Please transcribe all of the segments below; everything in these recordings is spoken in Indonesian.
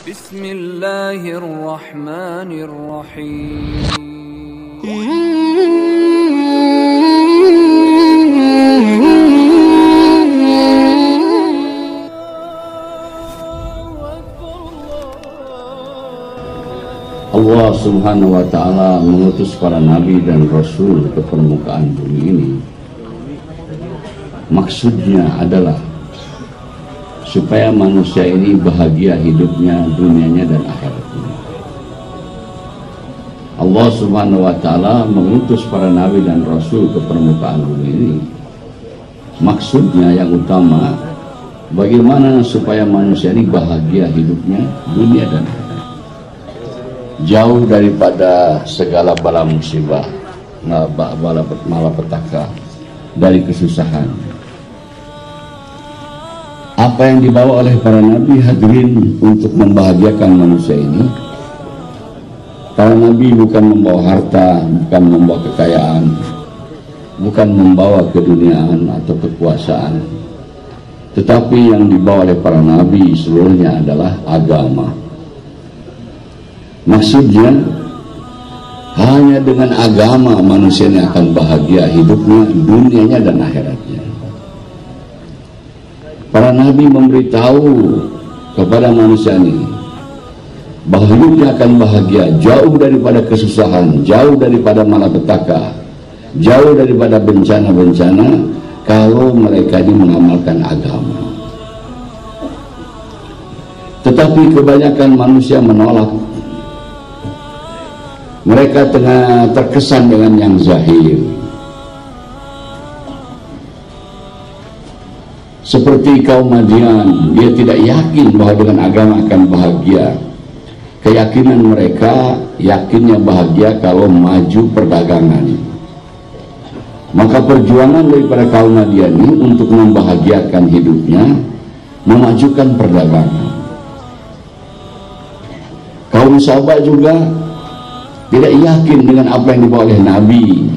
Bismillahirrahmanirrahim. Allah Subhanahu wa ta'ala mengutus para nabi dan rasul ke permukaan bumi ini. Maksudnya adalah supaya manusia ini bahagia hidupnya, dunianya dan akhiratnya. Allah Subhanahu wa ta'ala mengutus para nabi dan rasul ke permukaan bumi ini. Maksudnya yang utama, bagaimana supaya manusia ini bahagia hidupnya, dunia dan akhirat, jauh daripada segala bala musibah, malapetaka, dari kesusahan. Apa yang dibawa oleh para nabi hadirin untuk membahagiakan manusia ini? Para nabi bukan membawa harta, bukan membawa kekayaan, bukan membawa keduniaan atau kekuasaan, tetapi yang dibawa oleh para nabi seluruhnya adalah agama. Maksudnya, hanya dengan agama manusia ini akan bahagia hidupnya, dunianya dan akhiratnya. Para nabi memberitahu kepada manusia ini bahwa hidupnya akan bahagia, jauh daripada kesusahan, jauh daripada malapetaka, jauh daripada bencana-bencana, kalau mereka ini mengamalkan agama. Tetapi kebanyakan manusia menolak. Mereka tengah terkesan dengan yang zahir, seperti kaum Madian. Dia tidak yakin bahwa dengan agama akan bahagia. Keyakinan mereka, yakinnya bahagia kalau maju perdagangan. Maka perjuangan daripada kaum Madian ini untuk membahagiakan hidupnya, memajukan perdagangan. Kaum Sabah juga tidak yakin dengan apa yang dibawa oleh Nabi.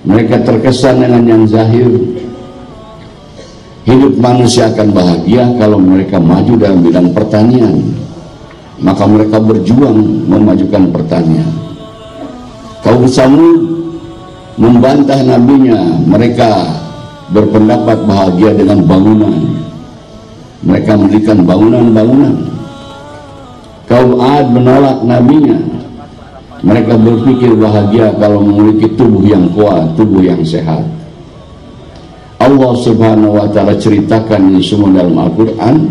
Mereka terkesan dengan yang zahir. Hidup manusia akan bahagia kalau mereka maju dalam bidang pertanian. Maka mereka berjuang memajukan pertanian. Kaum Samud membantah nabinya. Mereka berpendapat bahagia dengan bangunan. Mereka mendirikan bangunan-bangunan. Kaum Ad menolak nabinya. Mereka berpikir bahagia kalau memiliki tubuh yang kuat, tubuh yang sehat. Allah Subhanahu wa ta'ala ceritakan ini semua dalam Al-Quran.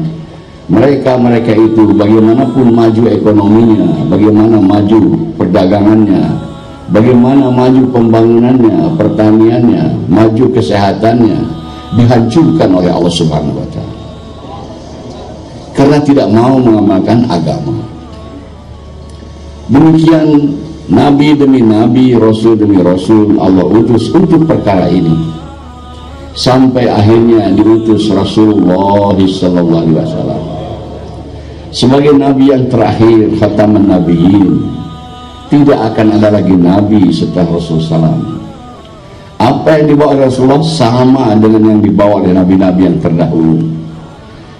Mereka itu bagaimanapun maju ekonominya, bagaimana maju perdagangannya, bagaimana maju pembangunannya, pertaniannya, maju kesehatannya, dihancurkan oleh Allah Subhanahu wa ta'ala karena tidak mau mengamalkan agama. Demikian nabi demi nabi, rasul demi rasul Allah utus untuk perkara ini, sampai akhirnya diutus Rasulullah SAW sebagai nabi yang terakhir, khataman nabiyyin. Tidak akan ada lagi nabi setelah Rasulullah SAW. Apa yang dibawa oleh Rasulullah sama dengan yang dibawa oleh nabi-nabi yang terdahulu,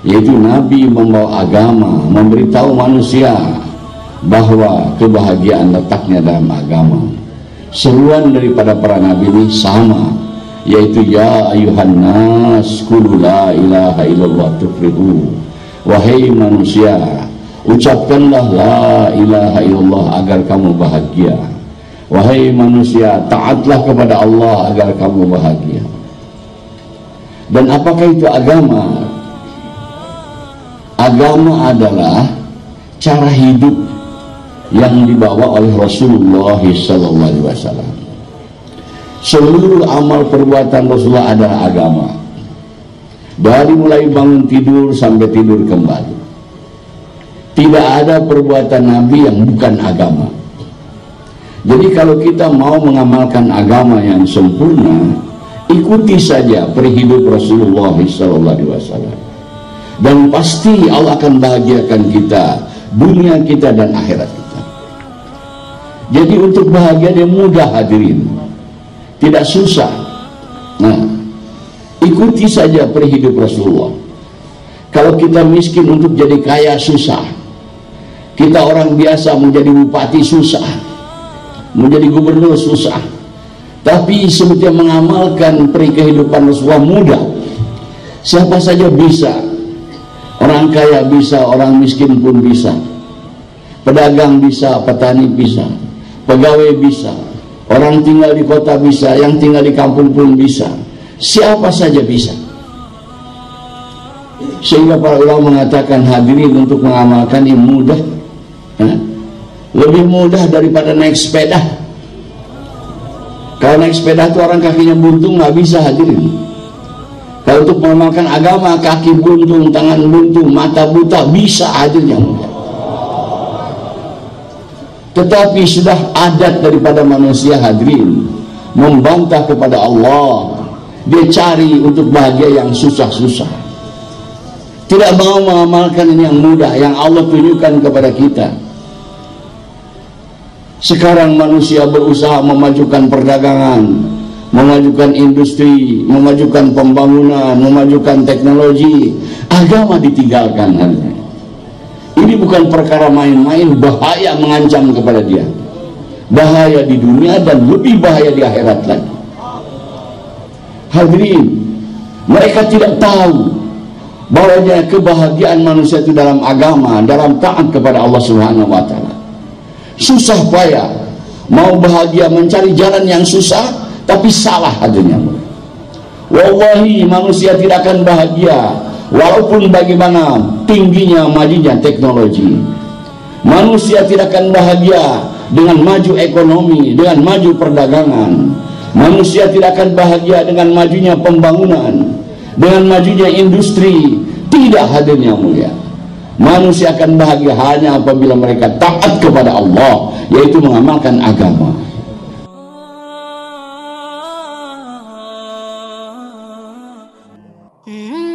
yaitu nabi membawa agama, memberitahu manusia bahwa kebahagiaan letaknya dalam agama. Seruan daripada para nabi ini sama, yaitu ya ayuhan nas qulu la ilaha illallah tuflihu. Wahai manusia, ucapkanlah la ilaha illallah agar kamu bahagia. Wahai manusia, taatlah kepada Allah agar kamu bahagia. Dan apakah itu agama? Agama adalah cara hidup yang dibawa oleh Rasulullah SAW. Seluruh amal perbuatan Rasulullah adalah agama, dari mulai bangun tidur sampai tidur kembali. Tidak ada perbuatan Nabi yang bukan agama. Jadi kalau kita mau mengamalkan agama yang sempurna, ikuti saja perihidup Rasulullah SAW, dan pasti Allah akan bahagiakan kita, dunia kita dan akhirat kita. Jadi untuk bahagia dia mudah hadirin, tidak susah. Nah, ikuti saja perihidup Rasulullah. Kalau kita miskin untuk jadi kaya susah. Kita orang biasa menjadi bupati susah, menjadi gubernur susah, tapi sebetulnya mengamalkan peri kehidupan Rasulullah mudah. Siapa saja bisa, orang kaya bisa, orang miskin pun bisa, pedagang bisa, petani bisa, pegawai bisa, orang tinggal di kota bisa, yang tinggal di kampung pun bisa, siapa saja bisa. Sehingga para ulama mengatakan hadirin untuk mengamalkan ini mudah, lebih mudah daripada naik sepeda. Kalau naik sepeda itu orang kakinya buntung, nggak bisa hadirin. Kalau untuk mengamalkan agama, kaki buntung, tangan buntung, mata buta, bisa hadirnya mudah. Tetapi sudah adat daripada manusia hadirin membantah kepada Allah. Dia cari untuk bahagia yang susah-susah, tidak mau mengamalkan yang mudah yang Allah tunjukkan kepada kita. Sekarang manusia berusaha memajukan perdagangan, memajukan industri, memajukan pembangunan, memajukan teknologi. Agama ditinggalkan. Ini bukan perkara main-main, bahaya mengancam kepada dia. Bahaya di dunia dan lebih bahaya di akhirat lagi. Hadirin, mereka tidak tahu bahwanya kebahagiaan manusia itu dalam agama, dalam taat kepada Allah Subhanahu wa taala. Susah payah mau bahagia, mencari jalan yang susah tapi salah hadirnya. Wallahi manusia tidak akan bahagia walaupun bagaimana tingginya majunya teknologi. Manusia tidak akan bahagia dengan maju ekonomi, dengan maju perdagangan. Manusia tidak akan bahagia dengan majunya pembangunan, dengan majunya industri. Tidak hadirnya mulia. Manusia akan bahagia hanya apabila mereka taat kepada Allah, yaitu mengamalkan agama. Mm-hmm.